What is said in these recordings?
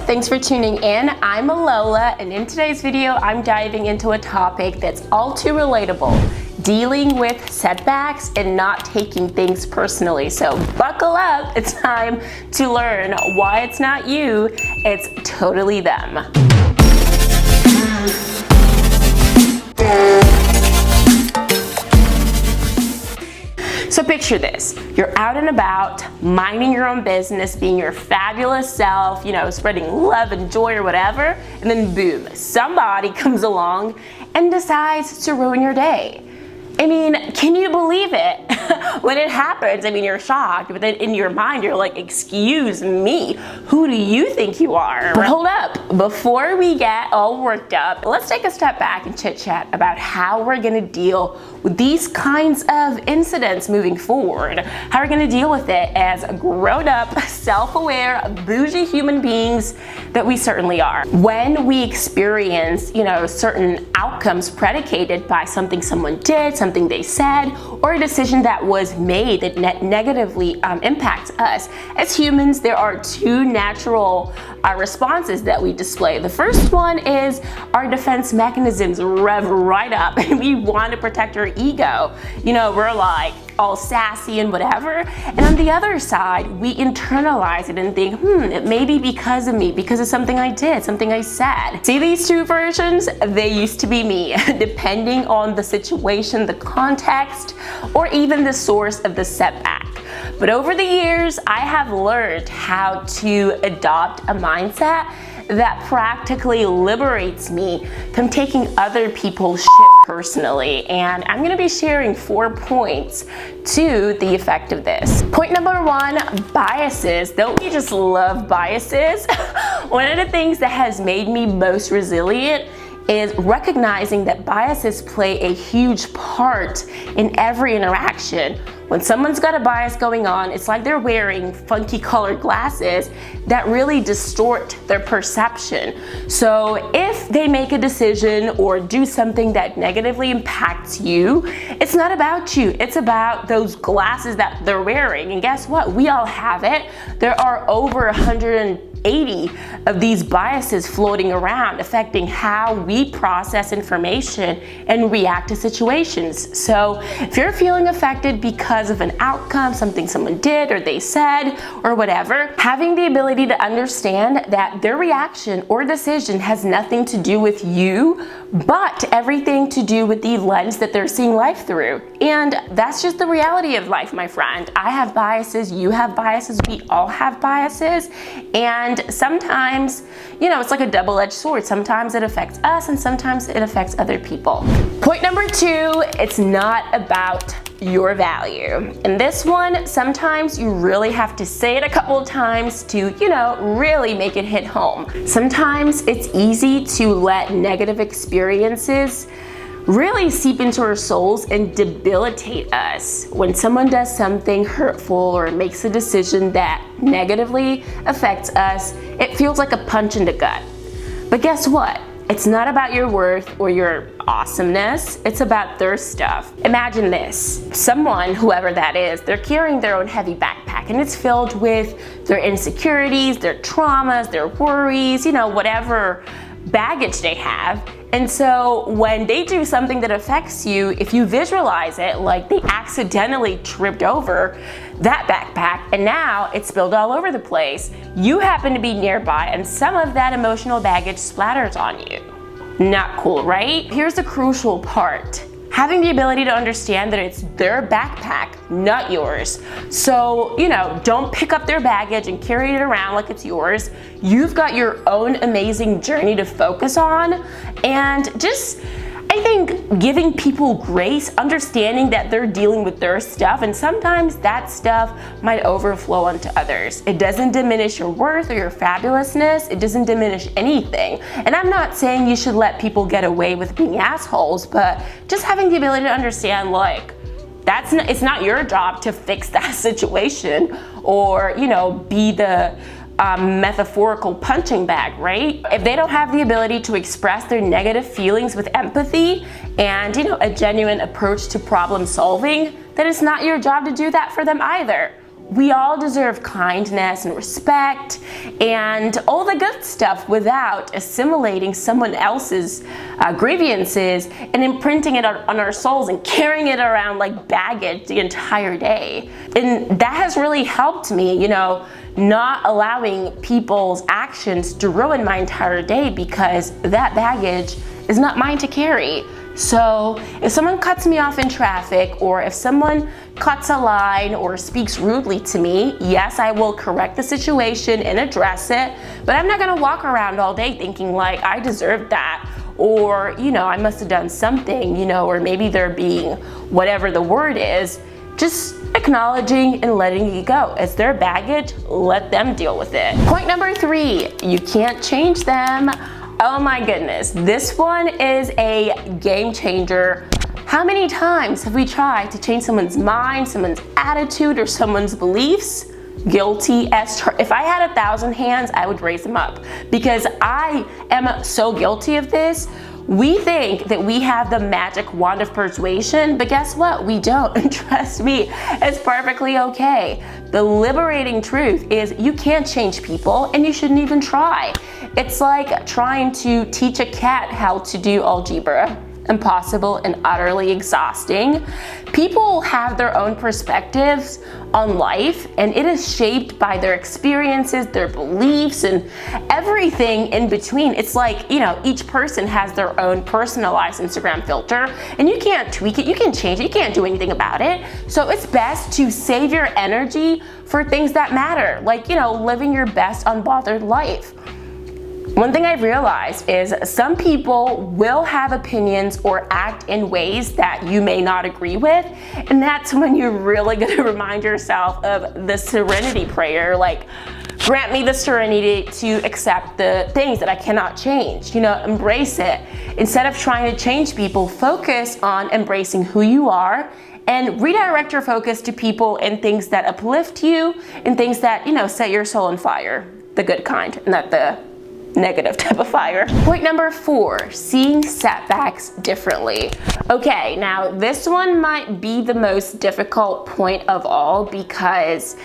Thanks for tuning in. I'm Alola, and in today's video, I'm diving into a topic that's all too relatable: dealing with setbacks and not taking things personally. So buckle up, it's time to learn why it's not you, it's totally them. So picture this, you're out and about, minding your own business, being your fabulous self, spreading love and joy or whatever, and then boom, somebody comes along and decides to ruin your day. I mean, can you believe it? When it happens, you're shocked, but then in your mind, you're like, excuse me, who do you think you are? But hold up, before we get all worked up, let's take a step back and chit chat about how we're gonna deal with these kinds of incidents moving forward. How we're gonna deal with it as grown up, self-aware, bougie human beings that we certainly are. When we experience, certain outcomes predicated by something someone did, something they said, or a decision that was made that negatively impacts us. As humans, there are two natural responses that we display. The first one is our defense mechanisms rev right up and we want to protect our ego. We're like all sassy and whatever. And on the other side, we internalize it and think, it may be because of me, because of something I did, something I said. See these two versions? They used to be me, depending on the situation, the context, or even the source of the setback. But over the years, I have learned how to adopt a mindset that practically liberates me from taking other people's shit personally. And I'm gonna be sharing 4 points to the effect of this. Point number 1, biases. Don't we just love biases? One of the things that has made me most resilient is recognizing that biases play a huge part in every interaction. When someone's got a bias going on, it's like they're wearing funky colored glasses that really distort their perception. So if they make a decision or do something that negatively impacts you, it's not about you, it's about those glasses that they're wearing. And guess what? We all have it. There are over 180 of these biases floating around, affecting how we process information and react to situations. So if you're feeling affected because of an outcome, something someone did or they said or whatever, having the ability to understand that their reaction or decision has nothing to do with you, but everything to do with the lens that they're seeing life through. And that's just the reality of life, my friend. I have biases, you have biases, we all have biases. And sometimes, it's like a double-edged sword. Sometimes it affects us and sometimes it affects other people. Point number 2, it's not about your value. And this one, sometimes you really have to say it a couple of times to, really make it hit home. Sometimes it's easy to let negative experiences really seep into our souls and debilitate us. When someone does something hurtful or makes a decision that negatively affects us, it feels like a punch in the gut. But guess what? It's not about your worth or your awesomeness, it's about their stuff. Imagine this, someone, whoever that is, they're carrying their own heavy backpack and it's filled with their insecurities, their traumas, their worries, whatever baggage they have. And so when they do something that affects you, if you visualize it like they accidentally tripped over that backpack and now it's spilled all over the place, you happen to be nearby and some of that emotional baggage splatters on you. Not cool, right? Here's the crucial part. Having the ability to understand that it's their backpack, not yours. So, don't pick up their baggage and carry it around like it's yours. You've got your own amazing journey to focus on, and just, I think, giving people grace, understanding that they're dealing with their stuff, and sometimes that stuff might overflow onto others. It doesn't diminish your worth or your fabulousness. It doesn't diminish anything. And I'm not saying you should let people get away with being assholes, but just having the ability to understand, it's not your job to fix that situation or, be the metaphorical punching bag, right? If they don't have the ability to express their negative feelings with empathy and, a genuine approach to problem solving, then it's not your job to do that for them either. We all deserve kindness and respect and all the good stuff without assimilating someone else's grievances and imprinting it on our souls and carrying it around like baggage the entire day. And that has really helped me, you know, not allowing people's actions to ruin my entire day, because that baggage is not mine to carry. So if someone cuts me off in traffic, or if someone cuts a line or speaks rudely to me, yes, I will correct the situation and address it, but I'm not gonna walk around all day thinking like I deserve that, or, you know, I must have done something, you know, or maybe they're being whatever the word is. Just acknowledging and letting it go. It's their baggage, let them deal with it. Point number 3, you can't change them. Oh my goodness, this one is a game changer. How many times have we tried to change someone's mind, someone's attitude, or someone's beliefs? Guilty as charged. If I had 1,000 hands, I would raise them up, because I am so guilty of this. We think that we have the magic wand of persuasion, but guess what? We don't. And trust me, it's perfectly okay. The liberating truth is you can't change people, and you shouldn't even try. It's like trying to teach a cat how to do algebra. Impossible and utterly exhausting. People have their own perspectives on life, and it is shaped by their experiences, their beliefs, and everything in between. It's like, you know, each person has their own personalized Instagram filter, and you can't tweak it, you can change it, you can't do anything about it. So it's best to save your energy for things that matter, like, you know, living your best unbothered life. One thing I've realized is some people will have opinions or act in ways that you may not agree with, and that's when you're really gonna remind yourself of the serenity prayer, like, grant me the serenity to accept the things that I cannot change. You know, embrace it. Instead of trying to change people, focus on embracing who you are and redirect your focus to people and things that uplift you and things that, you know, set your soul on fire. The good kind, not the negative type of fire. Point number 4, seeing setbacks differently. Okay, now this one might be the most difficult point of all, because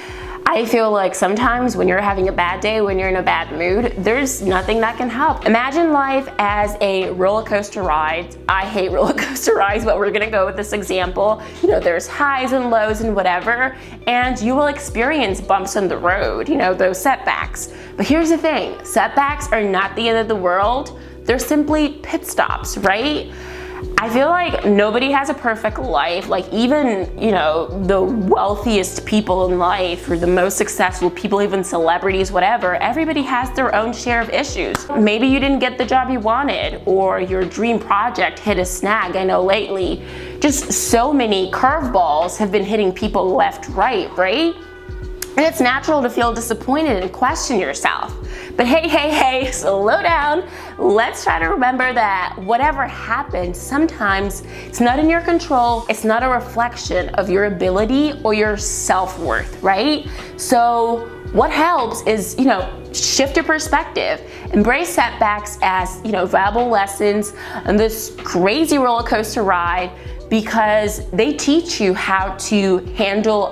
I feel like sometimes when you're having a bad day, when you're in a bad mood, there's nothing that can help. Imagine life as a roller coaster ride. I hate roller coaster rides, but we're gonna go with this example. You know, there's highs and lows and whatever, and you will experience bumps on the road, you know, those setbacks. But here's the thing, setbacks are not the end of the world. They're simply pit stops, right? I feel like nobody has a perfect life. Like, even, you know, the wealthiest people in life, or the most successful people, even celebrities, whatever, everybody has their own share of issues. Maybe you didn't get the job you wanted, or your dream project hit a snag. I know lately, just so many curveballs have been hitting people left, right? And it's natural to feel disappointed and question yourself. But hey, slow down. Let's try to remember that whatever happens, sometimes it's not in your control. It's not a reflection of your ability or your self-worth, right? So what helps is, you know, shift your perspective. Embrace setbacks as, you know, valuable lessons on this crazy roller coaster ride, because they teach you how to handle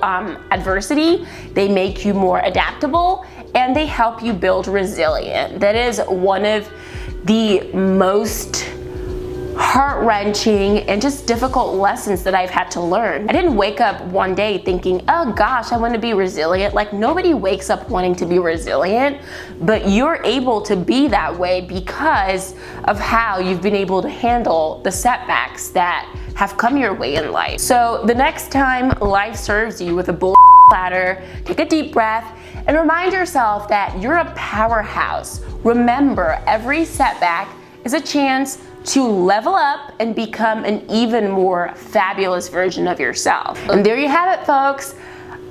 adversity, they make you more adaptable, and they help you build resilience. That is one of the most heart-wrenching and just difficult lessons that I've had to learn. I didn't wake up one day thinking, oh gosh, I want to be resilient. Like, nobody wakes up wanting to be resilient, but you're able to be that way because of how you've been able to handle the setbacks that have come your way in life. So the next time life serves you with a bull platter, take a deep breath and remind yourself that you're a powerhouse. Remember, every setback is a chance to level up and become an even more fabulous version of yourself. And there you have it, folks.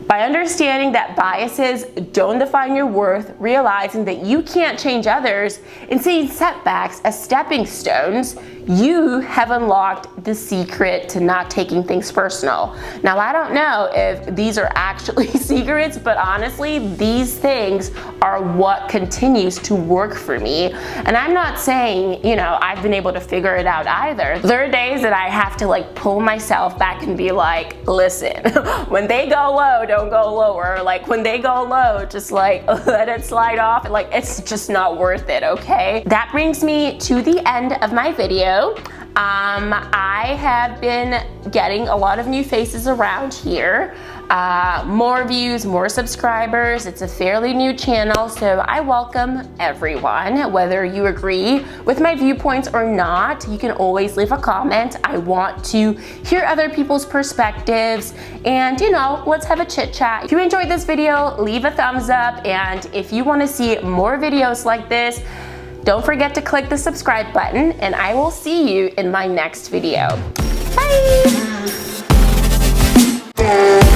By understanding that biases don't define your worth, realizing that you can't change others, and seeing setbacks as stepping stones, you have unlocked the secret to not taking things personal. Now, I don't know if these are actually secrets, but honestly, these things are what continues to work for me. And I'm not saying, you know, I've been able to figure it out either. There are days that I have to like pull myself back and be like, listen, when they go low, don't go lower. Like when they go low, just like let it slide off. And like, it's just not worth it, okay? That brings me to the end of my video. I have been getting a lot of new faces around here. More views, more subscribers. It's a fairly new channel, so I welcome everyone. Whether you agree with my viewpoints or not, you can always leave a comment. I want to hear other people's perspectives, and you know, let's have a chit chat. If you enjoyed this video, leave a thumbs up, and if you want to see more videos like this, don't forget to click the subscribe button, and I will see you in my next video. Bye!